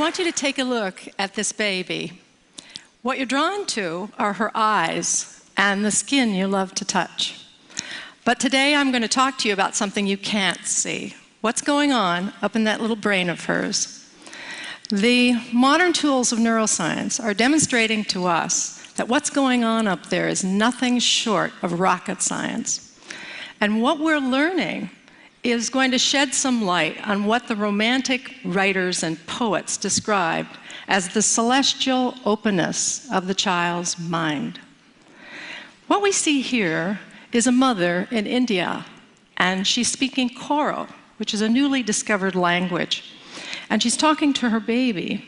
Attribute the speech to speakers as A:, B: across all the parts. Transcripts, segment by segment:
A: want you to take a look at this baby. What you're drawn to are her eyes and the skin you love to touch. But today I'm going to talk to you about something you can't see. What's going on up in that little brain of hers? The modern tools of neuroscience are demonstrating to us that what's going on up there is nothing short of rocket science. And what we're learning is going to shed some light on what the Romantic writers and poets described as the celestial openness of the child's mind. What we see here is a mother in India, and she's speaking Koro, which is a newly discovered language. And she's talking to her baby.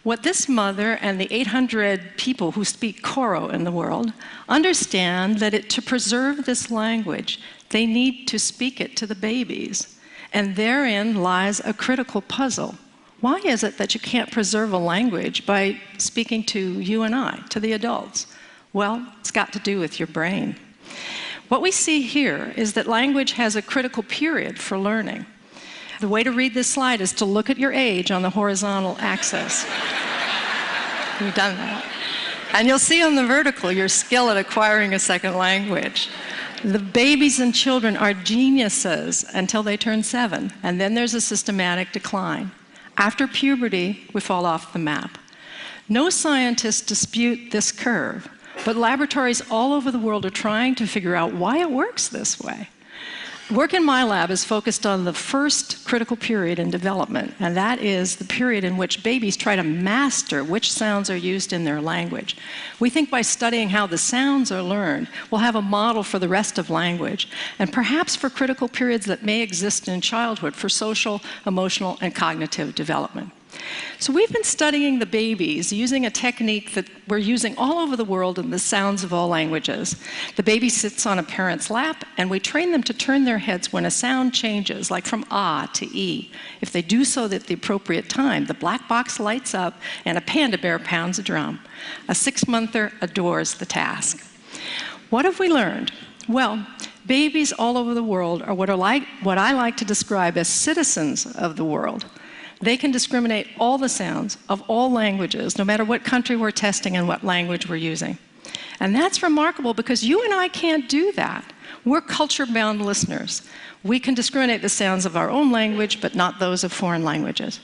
A: What this mother and the 800 people who speak Koro in the world understand that to preserve this language, they need to speak it to the babies. And therein lies a critical puzzle. Why is it that you can't preserve a language by speaking to you and I, to the adults? Well, it's got to do with your brain. What we see here is that language has a critical period for learning. The way to read this slide is to look at your age on the horizontal axis. You've done that. And you'll see on the vertical your skill at acquiring a second language. The babies and children are geniuses until they turn 7, and then there's a systematic decline. After puberty, we fall off the map. No scientists dispute this curve, but laboratories all over the world are trying to figure out why it works this way. Work in my lab is focused on the first critical period in development, and that is the period in which babies try to master which sounds are used in their language. We think by studying how the sounds are learned, we'll have a model for the rest of language, and perhaps for critical periods that may exist in childhood for social, emotional, and cognitive development. So we've been studying the babies using a technique that we're using all over the world in the sounds of all languages. The baby sits on a parent's lap, and we train them to turn their heads when a sound changes, like from ah to e. If they do so at the appropriate time, the black box lights up and a panda bear pounds a drum. A 6-monther adores the task. What have we learned? Well, babies all over the world are what I like to describe as citizens of the world. They can discriminate all the sounds of all languages, no matter what country we're testing and what language we're using. And that's remarkable because you and I can't do that. We're culture-bound listeners. We can discriminate the sounds of our own language, but not those of foreign languages.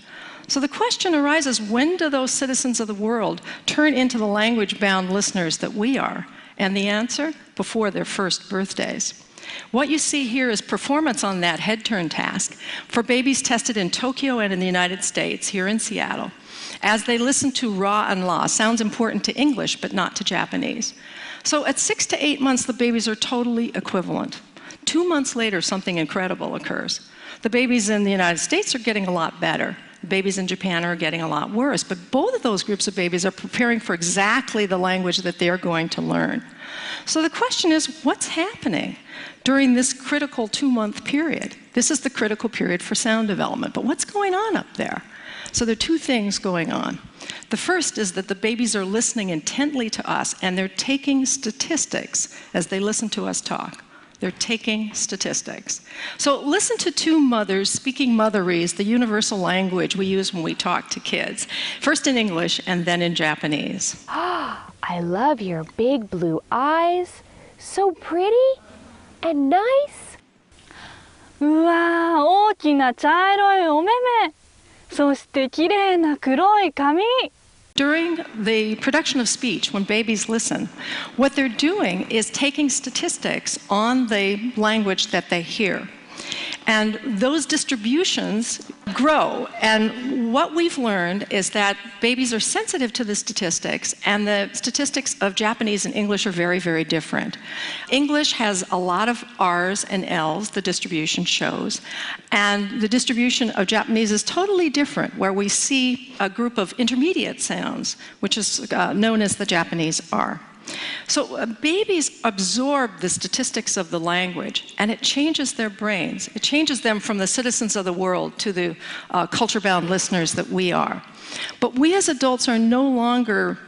A: So the question arises, when do those citizens of the world turn into the language-bound listeners that we are? And the answer? Before their first birthdays. What you see here is performance on that head turn task for babies tested in Tokyo and in the United States, here in Seattle, as they listen to ra and la, sounds important to English but not to Japanese. So at 6 to 8 months, the babies are totally equivalent. 2 months later, something incredible occurs. The babies in the United States are getting a lot better. The babies in Japan are getting a lot worse, but both of those groups of babies are preparing for exactly the language that they're going to learn. So the question is, what's happening during this critical 2-month period? This is the critical period for sound development, but what's going on up there? So there are 2 things going on. The first is that the babies are listening intently to us, and they're taking statistics as they listen to us talk. They're taking statistics. So listen to 2 mothers speaking Motherese, the universal language we use when we talk to kids. First in English and then in Japanese.
B: I love your big blue eyes. So pretty and nice.
C: うわー、大きな茶色いお目目。そして綺麗な黒い髪。
A: During the production of speech, when babies listen, what they're doing is taking statistics on the language that they hear. And those distributions grow. And what we've learned is that babies are sensitive to the statistics, and the statistics of Japanese and English are very, very different. English has a lot of R's and L's, the distribution shows, and the distribution of Japanese is totally different, where we see a group of intermediate sounds, which is known as the Japanese R. So babies absorb the statistics of the language, and it changes their brains. It changes them from the citizens of the world to the culture-bound listeners that we are. But we as adults are no longer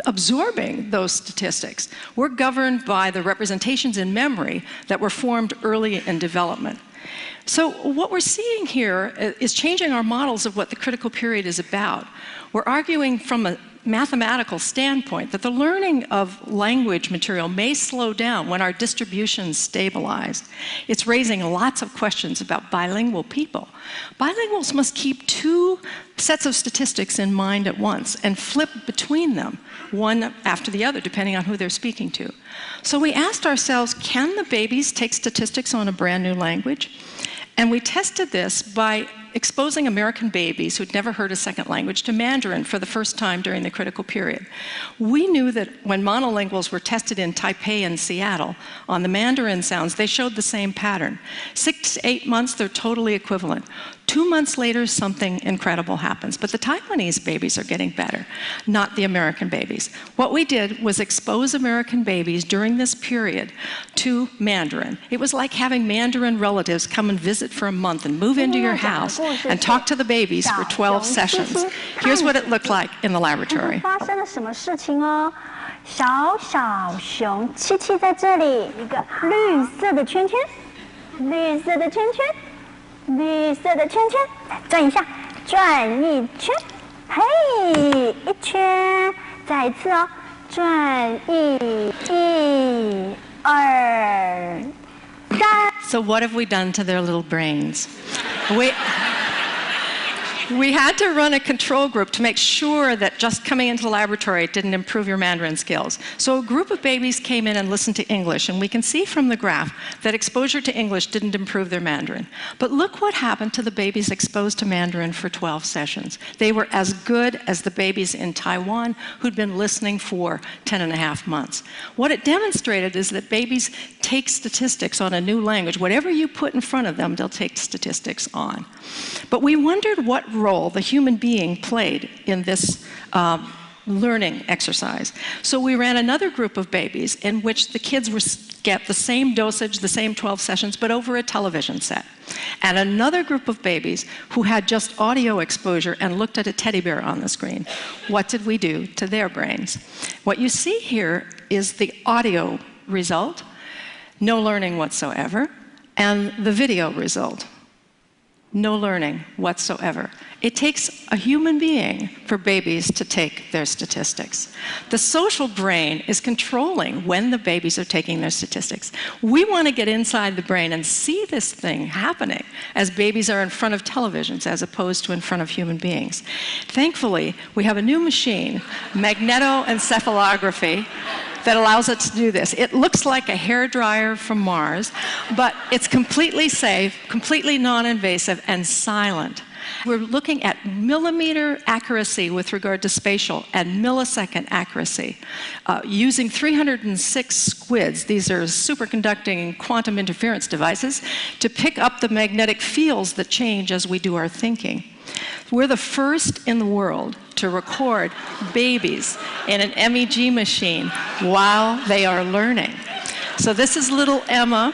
A: absorbing those statistics. We're governed by the representations in memory that were formed early in development. So what we're seeing here is changing our models of what the critical period is about. We're arguing from a mathematical standpoint that the learning of language material may slow down when our distribution's stabilized. It's raising lots of questions about bilingual people. Bilinguals must keep two sets of statistics in mind at once and flip between them, one after the other, depending on who they're speaking to. So we asked ourselves, can the babies take statistics on a brand new language? And we tested this by exposing American babies who'd never heard a second language to Mandarin for the first time during the critical period. We knew that when monolinguals were tested in Taipei and Seattle on the Mandarin sounds, they showed the same pattern. 6 to 8 months, they're totally equivalent. 2 months later, something incredible happens. But the Taiwanese babies are getting better, not the American babies. What we did was expose American babies during this period to Mandarin. It was like having Mandarin relatives come and visit for a month and move into your house and talk to the babies for 12 sessions. Here's what it looked like in the laboratory.
D: 发生了什么事情哦？小小熊七七在这里，一个绿色的圈圈，绿色的圈圈。绿色的圈圈，来转一下，转一圈，嘿，一圈，再一次哦，转一二三。
A: So what have we done to their little brains? We had to run a control group to make sure that just coming into the laboratory didn't improve your Mandarin skills. So a group of babies came in and listened to English, and we can see from the graph that exposure to English didn't improve their Mandarin. But look what happened to the babies exposed to Mandarin for 12 sessions. They were as good as the babies in Taiwan who'd been listening for 10.5 months. What it demonstrated is that babies take statistics on a new language. Whatever you put in front of them, they'll take statistics on. But we wondered what role the human being played in this learning exercise. So we ran another group of babies in which the kids get the same dosage, the same 12 sessions, but over a television set. And another group of babies who had just audio exposure and looked at a teddy bear on the screen. What did we do to their brains? What you see here is the audio result, no learning whatsoever, and the video result. No learning whatsoever. It takes a human being for babies to take their statistics. The social brain is controlling when the babies are taking their statistics. We want to get inside the brain and see this thing happening as babies are in front of televisions as opposed to in front of human beings. Thankfully, we have a new machine, magnetoencephalography, that allows us to do this. It looks like a hairdryer from Mars, but it's completely safe, completely non-invasive, and silent. We're looking at millimeter accuracy with regard to spatial and millisecond accuracy using 306 squids. These are superconducting quantum interference devices to pick up the magnetic fields that change as we do our thinking. We're the first in the world to record babies in an MEG machine while they are learning. So this is little Emma.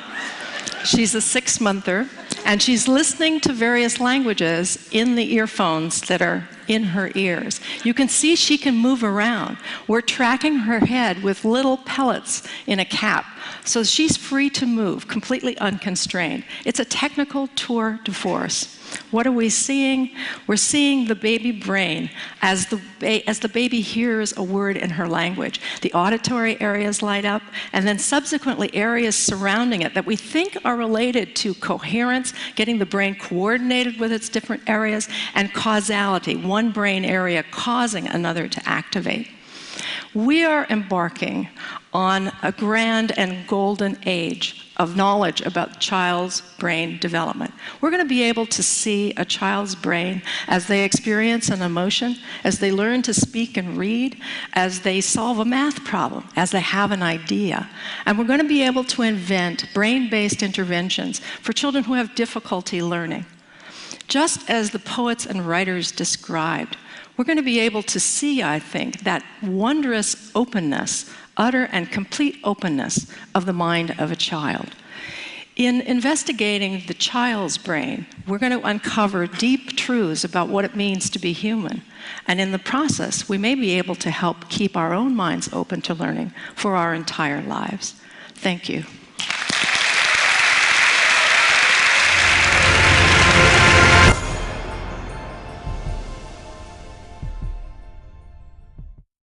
A: She's a 6-monther, and she's listening to various languages in the earphones that are in her ears. You can see she can move around. We're tracking her head with little pellets in a cap, so she's free to move, completely unconstrained. It's a technical tour de force. What are we seeing? We're seeing the baby brain as the baby hears a word in her language. The auditory areas light up, and then subsequently areas surrounding it that we think are related to coherence, getting the brain coordinated with its different areas, and causality, one brain area causing another to activate. We are embarking on a grand and golden age of knowledge about child's brain development. We're going to be able to see a child's brain as they experience an emotion, as they learn to speak and read, as they solve a math problem, as they have an idea. And we're going to be able to invent brain-based interventions for children who have difficulty learning. Just as the poets and writers described, we're going to be able to see, I think, that wondrous openness, utter and complete openness of the mind of a child. In investigating the child's brain, we're going to uncover deep truths about what it means to be human. And in the process, we may be able to help keep our own minds open to learning for our entire lives. Thank you.